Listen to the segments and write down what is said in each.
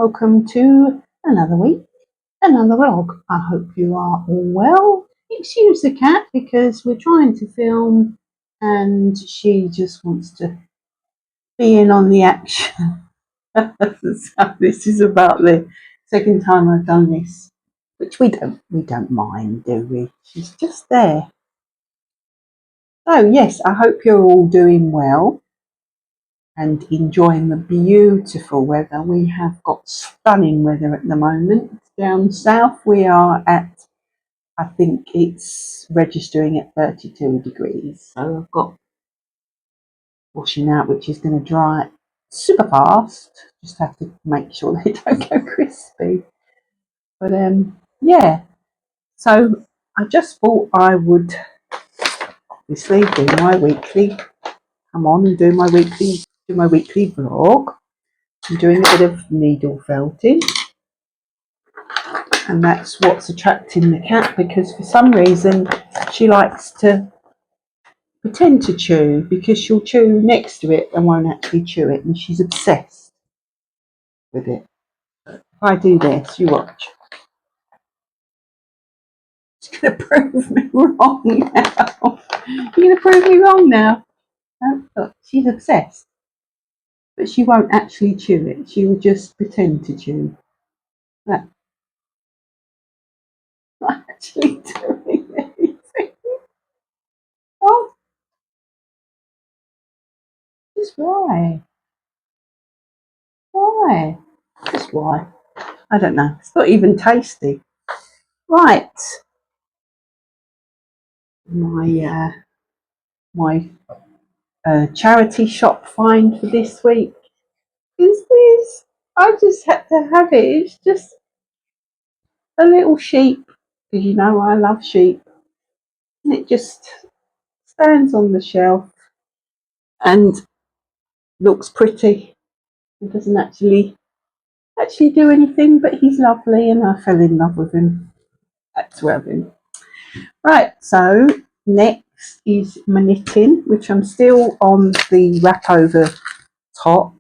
welcome to another week, another vlog. I hope you are all well. Excuse the cat because we're trying to film and she just wants to be in on the action. So this is about the second time I've done this, which we don't mind, do we? She's just there. So yes, I hope you're all doing well and enjoying the beautiful weather. We have got stunning weather at the moment. Down south we are at, I think it's registering at 32 degrees. So I've got washing out, which is going to dry super fast. Just have to make sure they don't go crispy. But yeah, so I just thought I would obviously do my weekly, come on and do my weekly vlog. I'm doing a bit of needle felting, and that's what's attracting the cat, because for some reason she likes to pretend to chew, because she'll chew next to it and won't actually chew it, and she's obsessed with it. If I do this, you watch. She's going to prove me wrong now. You're going to prove me wrong now. Oh, look, she's obsessed, but she won't actually chew it. She will just pretend to chew. That's not actually doing anything. Oh, just why? Why? Just why? I don't know. It's not even tasty. Right. My charity shop find for this week is this. I just had to have it. It's just a little sheep, because you know I love sheep. And it just stands on the shelf and looks pretty. It doesn't actually do anything, but he's lovely and I fell in love with him. Had to have him. Right, so next is my knitting, which I'm still on the wrap over top,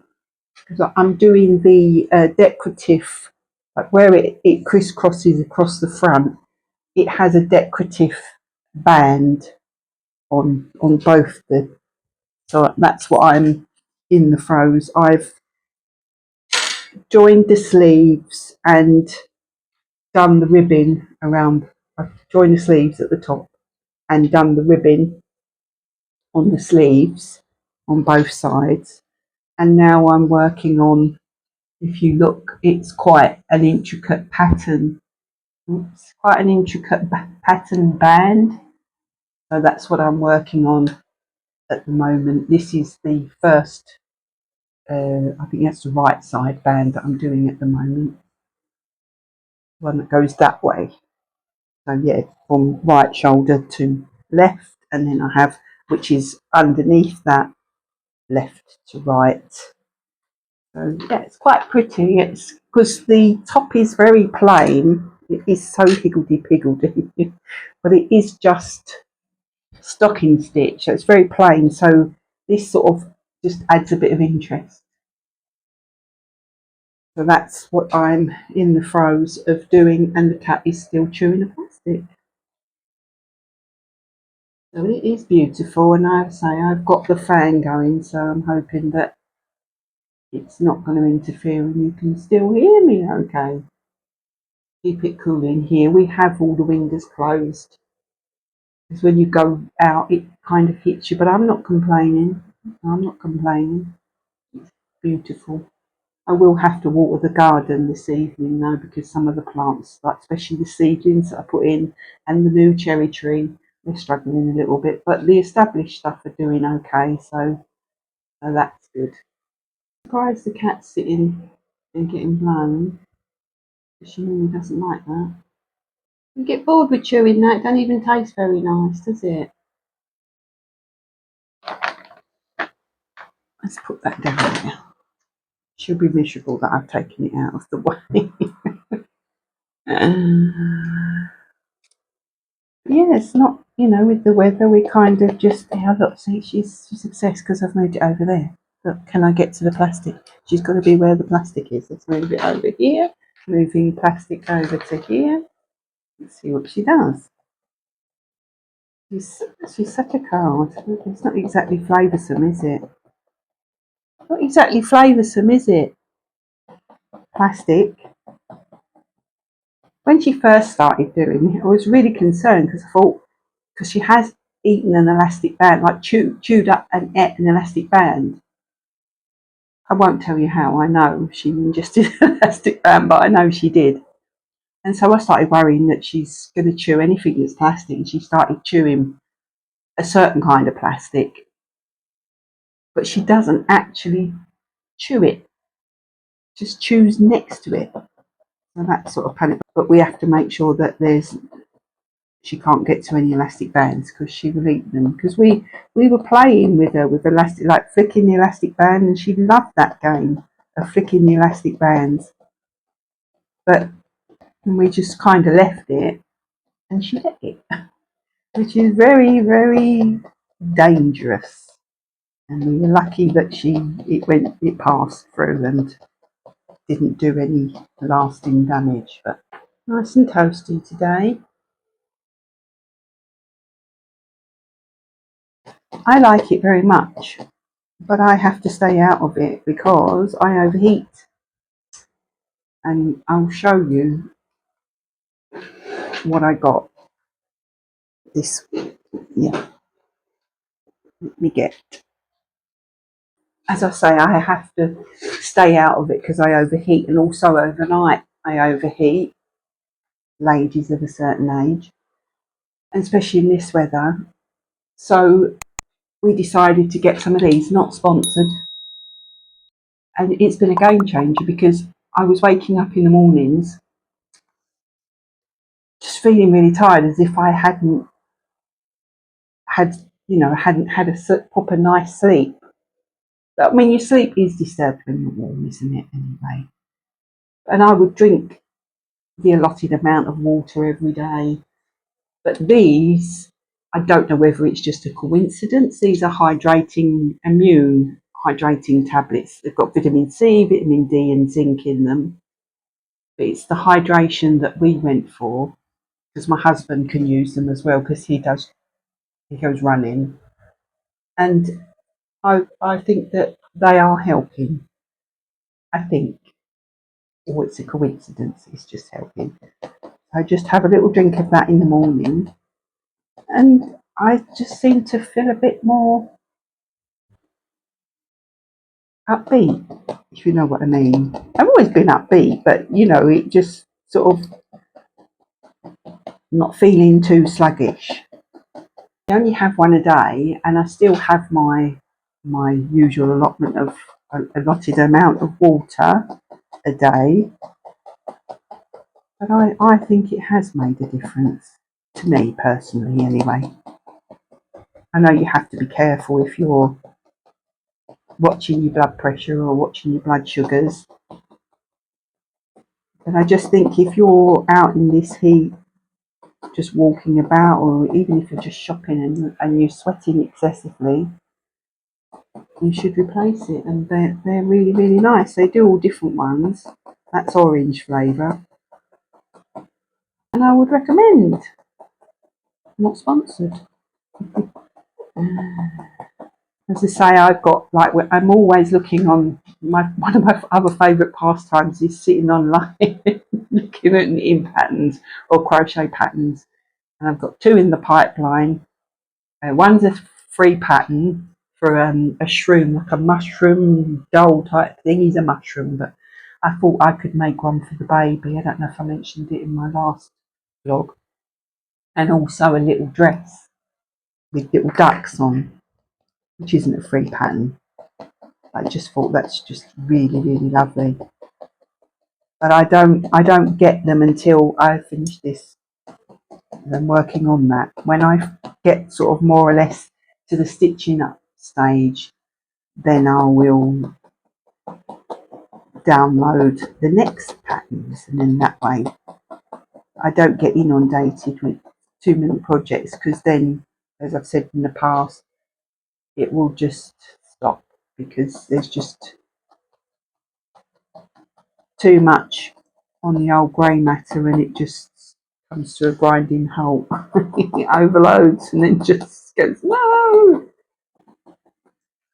because I'm doing the decorative, like where it crisscrosses across the front. It has a decorative band on both the, so that's what I'm in the throes. I've joined the sleeves and done the ribbing around. I've joined the sleeves at the top and done the ribbing on the sleeves on both sides, and now I'm working on, if you look, it's quite an intricate pattern. It's quite an intricate pattern band, so that's what I'm working on at the moment. This is the first, I think that's the right side band that I'm doing at the moment, one that goes that way. So yeah, from right shoulder to left, and then I have, which is underneath that, left to right. So yeah, it's quite pretty. It's because the top is very plain. It is so higgledy-piggledy, but it is just stocking stitch. So it's very plain. So this sort of just adds a bit of interest. So that's what I'm in the throes of doing, and the cat is still chewing the plastic. So it is beautiful, and I have to say I've got the fan going, so I'm hoping that it's not going to interfere and you can still hear me okay. Keep it cool in here. We have all the windows closed, because when you go out it kind of hits you, but I'm not complaining. It's beautiful. I will have to water the garden this evening though, because some of the plants, like especially the seedlings that I put in and the new cherry tree, they're struggling a little bit, but the established stuff are doing okay, so that's good. I'm surprised the cat's sitting and getting blown, because she normally doesn't like that. You get bored with chewing that, it don't even taste very nice, does it? Let's put that down there. She'll be miserable that I've taken it out of the way. Yeah, it's not, with the weather, we kind of just, look, see, she's obsessed because I've moved it over there. But can I get to the plastic? She's got to be where the plastic is. Let's move it over here. Moving plastic over to here. Let's see what she does. She's such a card. It's not exactly flavoursome, is it? Not exactly flavoursome, is it? Plastic. When she first started doing it, I was really concerned because I thought, because she has eaten an elastic band, like chewed up and ate an elastic band. I won't tell you how. I know she ingested an elastic band, but I know she did. And so I started worrying that she's going to chew anything that's plastic. And she started chewing a certain kind of plastic, but she doesn't actually chew it. Just chews next to it. So that's sort of panic. But we have to make sure that she can't get to any elastic bands because she will eat them. Because we were playing with her with elastic, like flicking the elastic band, and she loved that game of flicking the elastic bands. But we just kind of left it, and she ate it, which is very, very dangerous. And we were lucky that it passed through and didn't do any lasting damage. But nice and toasty today. I like it very much, but I have to stay out of it because I overheat. And I'll show you what I got this week. Yeah, let me get. As I say, I have to stay out of it because I overheat, and also overnight I overheat. Ladies of a certain age, and especially in this weather. So we decided to get some of these, not sponsored, and it's been a game changer because I was waking up in the mornings just feeling really tired, as if I hadn't had a proper nice sleep. I mean, your sleep is disturbed when you're warm, isn't it, anyway? And I would drink the allotted amount of water every day. But these, I don't know whether it's just a coincidence. These are immune hydrating tablets. They've got vitamin C, vitamin D, and zinc in them. But it's the hydration that we went for, because my husband can use them as well, because he goes running. And I think that they are helping. I think. Or it's a coincidence, it's just helping. I just have a little drink of that in the morning, and I just seem to feel a bit more upbeat, if you know what I mean. I've always been upbeat, but it just sort of not feeling too sluggish. I only have one a day, and I still have my usual allotted amount of water a day. But I think it has made a difference to me personally, anyway. I know you have to be careful if you're watching your blood pressure or watching your blood sugars. And I just think if you're out in this heat, just walking about, or even if you're just shopping and you're sweating excessively, you should replace it. And they're really, really nice. They do all different ones. That's orange flavour. And I would recommend. Not sponsored. As I say, I've got I'm always looking on one of my other favourite pastimes is sitting online looking at knitting patterns or crochet patterns, and I've got two in the pipeline. One's a free pattern for a shroom, like a mushroom doll type thing. He's a mushroom, but I thought I could make one for the baby. I don't know if I mentioned it in my last vlog. And also a little dress with little ducks on, which isn't a free pattern. I just thought that's just really, really lovely. But I don't get them until I finish this. I'm working on that. When I get sort of more or less to the stitching up stage, then I will download the next patterns, and then that way I don't get inundated with too many projects, because then, as I've said in the past, it will just stop. because there's just too much on the old grey matter, and it just comes to a grinding halt. It overloads and then just goes, no.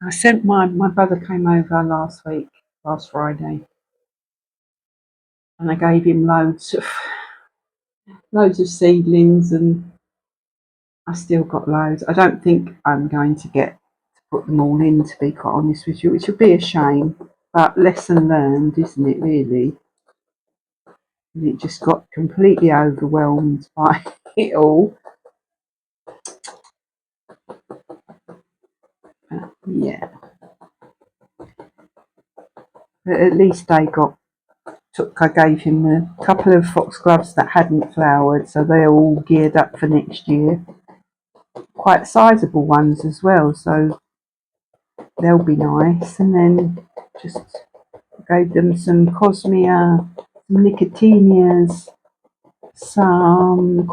I sent my brother came over last Friday, and I gave him loads of seedlings, and I still got loads. I don't think I'm going to get to put them all in, to be quite honest with you, which would be a shame, but lesson learned, isn't it, really? And it just got completely overwhelmed by it all. Yeah, but at least I gave him a couple of foxgloves that hadn't flowered, so they're all geared up for next year. Quite sizable ones as well, so they'll be nice. And then just gave them some Cosmia, some Nicotinias, some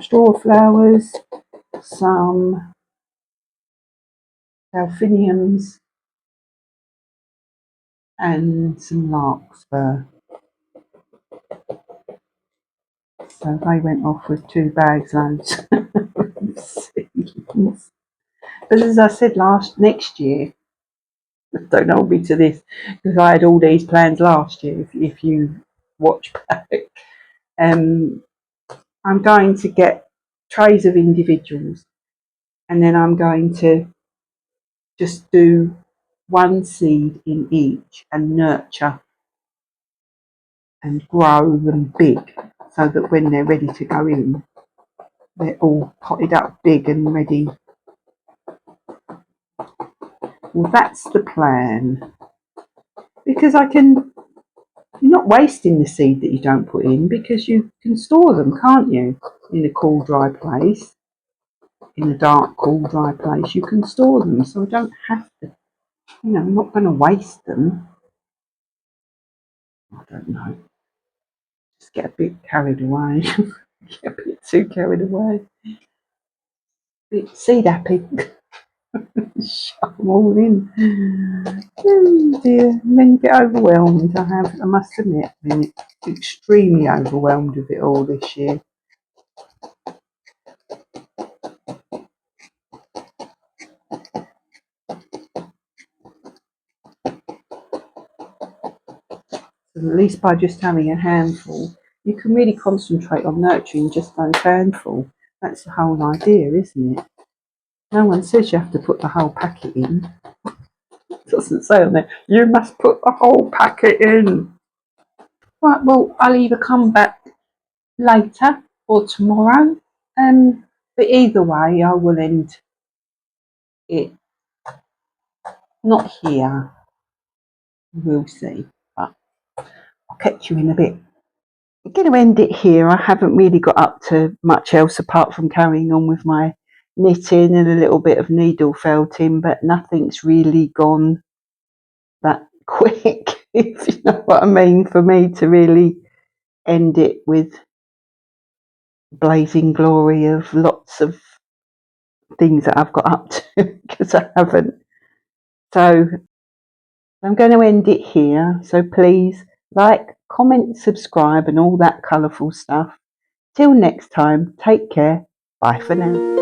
straw flowers, some delphiniums, and some larkspur. So they went off with 2 bags loads of seeds. But as I said next year, don't hold me to this, because I had all these plans last year. If you watch back, I'm going to get trays of individuals, and then I'm going to just do one seed in each and nurture and grow them big, so that when they're ready to go in, they're all potted up big and ready. Well, that's the plan, because you're not wasting the seed that you don't put in, because you can store them, can't you? In a cool, dry place, in a dark, cool, dry place, you can store them. So I don't have to, I'm not going to waste them. I don't know. Just get a bit carried away. Get a bit too carried away. Bit seed happy. Shove them all in. Oh dear. And then you get overwhelmed. I must admit, I've been extremely overwhelmed with it all this year. So at least by just having a handful, you can really concentrate on nurturing just those handful. That's the whole idea, isn't it? No one says you have to put the whole packet in. It doesn't say on there, you must put the whole packet in. Right, well, I'll either come back later or tomorrow. But either way, I will end it not here. We'll see. But I'll catch you in a bit. I'm going to end it here. I haven't really got up to much else apart from carrying on with my knitting and a little bit of needle felting, but nothing's really gone that quick, if you know what I mean, for me to really end it with blazing glory of lots of things that I've got up to, because I haven't. So I'm going to end it here. So please like, comment, subscribe, and all that colourful stuff. Till next time, take care. Bye for now.